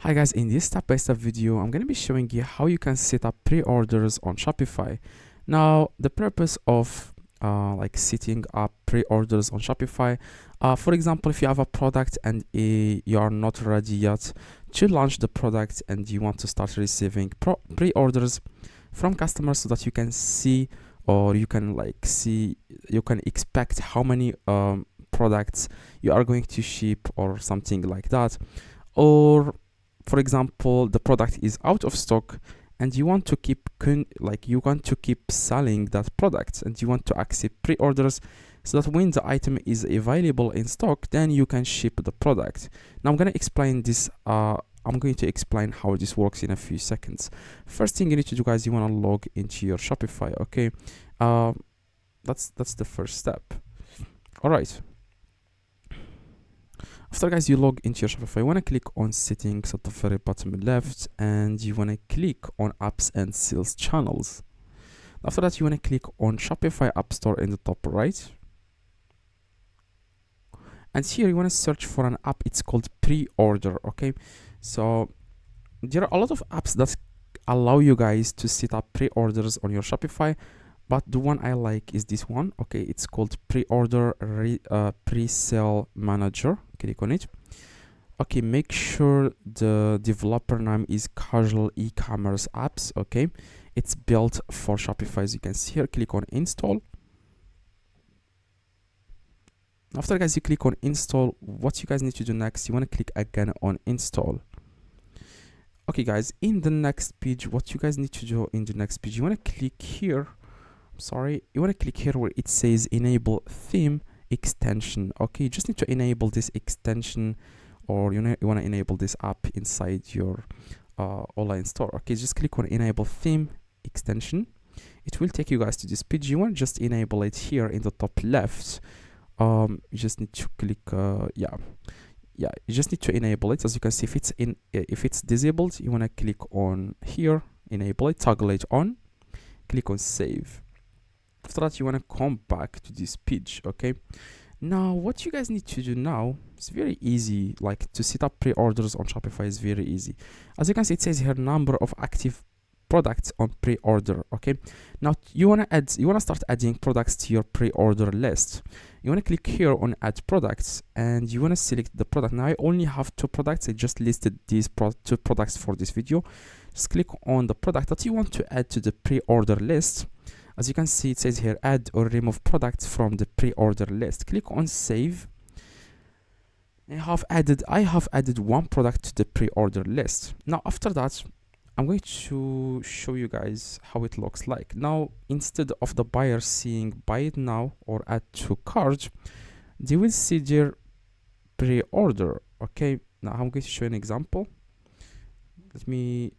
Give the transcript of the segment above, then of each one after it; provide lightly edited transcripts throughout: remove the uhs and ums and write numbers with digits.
Hi guys, in this step-by-step video, I'm going to be showing you how you can set up pre-orders on Shopify. Now, the purpose of setting up pre-orders on Shopify, for example, if you have a product and you are not ready yet to launch the product and you want to start receiving pre-orders from customers so that you can see, or you can expect how many products you are going to ship or something like that. Or for example, the product is out of stock and you want to keep selling that product, and you want to accept pre-orders so that when the item is available in stock, then you can ship the product. Now I'm going to explain this. I'm going to explain how this works in a few seconds. First thing you need to do, guys, you want to log into your Shopify. Okay, that's the first step. All right. After, guys, you log into your Shopify, you want to click on settings at the very bottom left, and you want to click on apps and sales channels. After that, you want to click on Shopify App Store in the top right, and here you want to search for an app. It's called Pre-Order. Okay, so there are a lot of apps that allow you guys to set up pre-orders on your Shopify, but the one I like is this one. Okay, it's called Pre-Order Pre-Sale Manager. Click on it. Okay, make sure the developer name is Casual E-commerce Apps. Okay, it's built for Shopify, as you can see here. Click on install. After, guys, you click on install, what you guys need to do next, you want to click again on install. Okay, guys, in the next page, what you guys need to do in the next page, you want to click here. You want to click here where it says enable theme extension. Okay, you just need to enable this extension, or you want to enable this app inside your online store. Okay, just click on enable theme extension. It will take you guys to this page. You want to just enable it here in the top left. You just need to click you just need to enable it. As you can see, if it's disabled, you want to click on here, enable it, toggle it on, click on save. After that, you want to come back to this page. Okay, now what you guys need to do now is very easy. Like, to set up pre-orders on Shopify is very easy. As you can see, it says here number of active products on pre-order. Okay, now you want to start adding products to your pre-order list. You want to click here on add products, and you want to select the product. Now I only have 2 products. I just listed these 2 products for this video. Just click on the product that you want to add to the pre-order list. As you can see, it says here add or remove products from the pre-order list. Click on save. I have added 1 product to the pre-order list. Now after that, I'm going to show you guys how it looks like. Now, instead of the buyer seeing buy it now or add to cart, they will see their pre-order. Okay, now I'm going to show you an example. I'm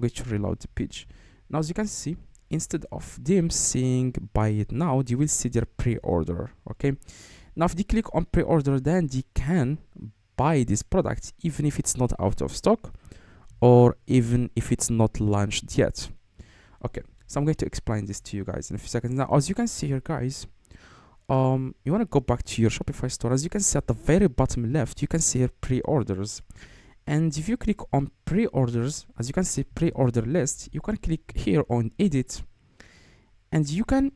going to reload the page. Now, as you can see, instead of them seeing buy it now, they will see their pre-order. Okay, now if they click on pre-order, then they can buy this product even if it's not out of stock, or even if it's not launched yet. Okay, so I'm going to explain this to you guys in a few seconds. Now, as you can see here, guys, you want to go back to your Shopify store. As you can see at the very bottom left, you can see here pre-orders. And if you click on pre-orders, as you can see pre-order list, you can click here on edit, and you can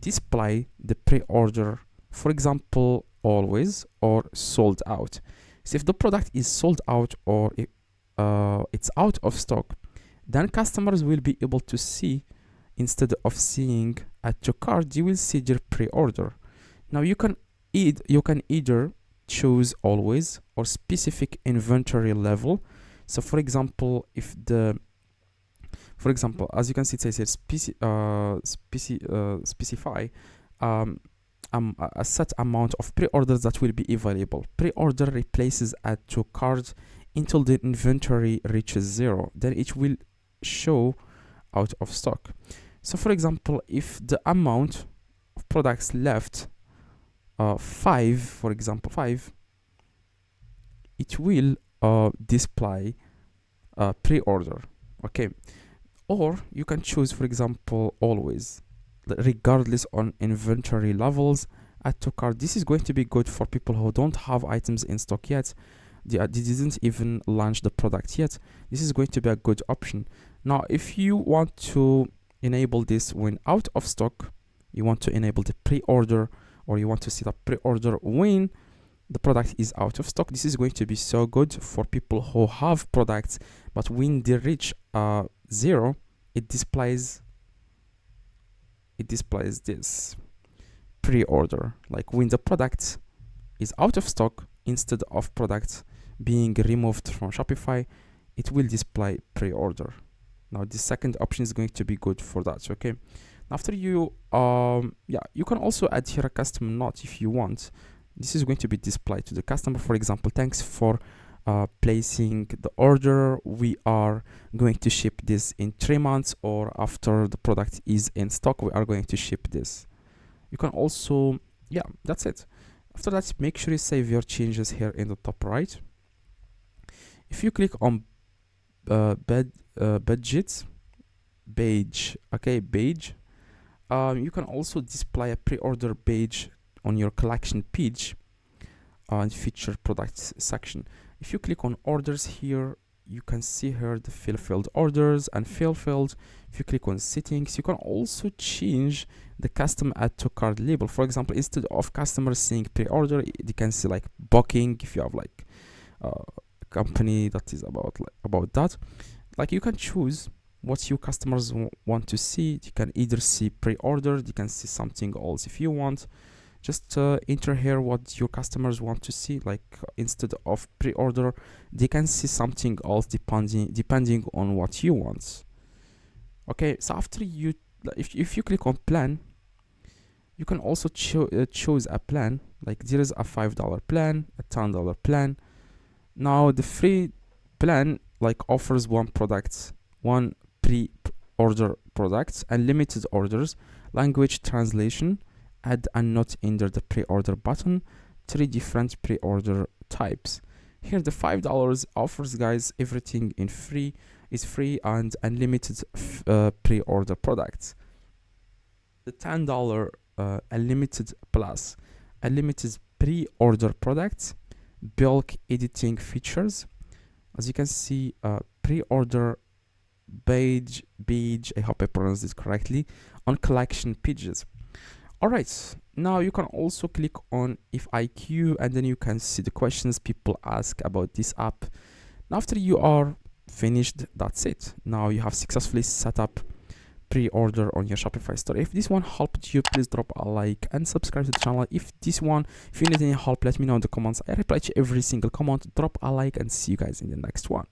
display the pre-order, for example, always or sold out. So if the product is sold out, or it's out of stock, then customers will be able to see, instead of seeing add to cart, you will see their pre-order. Now you can either choose always or specific inventory level. So for example, as you can see, it says here specify a set amount of pre-orders that will be available. Pre-order replaces add to cart until the inventory reaches 0, then it will show out of stock. So for example, if the amount of products left 5, for example 5, it will display pre-order. Okay, or you can choose, for example, always, regardless on inventory levels, add to cart. This is going to be good for people who don't have items in stock yet, they didn't even launch the product yet, this is going to be a good option. Now if you want to enable this when out of stock, you want to enable the pre-order, or you want to set up pre-order when the product is out of stock, this is going to be so good for people who have products, but when they reach 0, it displays this pre-order. Like when the product is out of stock, instead of product being removed from Shopify, it will display pre-order. Now the second option is going to be good for that. Okay, after you you can also add here a custom note if you want. This is going to be displayed to the customer. For example, thanks for placing the order, we are going to ship this in 3 months, or after the product is in stock, we are going to ship this. You can also, that's it. After that, make sure you save your changes here in the top right. If you click on budgets page, you can also display a pre-order page on your collection page and featured products section. If you click on orders here, you can see here the fulfilled orders and fulfilled. If you click on settings, you can also change the custom add to cart label. For example, instead of customers seeing pre-order, they can see like booking. If you have like a company that is about that, like you can choose what your customers want to see. You can either see pre-order, you can see something else if you want. Just enter here what your customers want to see. Like instead of pre-order, they can see something else depending on what you want. Okay, so after you, if you click on plan, you can also choose a plan. Like there is a $5 plan, a $10 plan. Now the free plan like offers one pre-order product, unlimited orders, language translation, add and not enter the pre-order button, 3 different pre-order types. Here the $5 offers guys everything in free, is free and unlimited pre-order products. The $10 unlimited plus unlimited pre-order products, bulk editing features. As you can see, pre-order page, I hope I pronounced this correctly, on collection pages. Alright, now you can also click on FAQ and then you can see the questions people ask about this app. Now after you are finished, that's it. Now you have successfully set up pre-order on your Shopify store. If this one helped you, please drop a like and subscribe to the channel. If you need any help, let me know in the comments. I reply to every single comment. Drop a like and see you guys in the next one.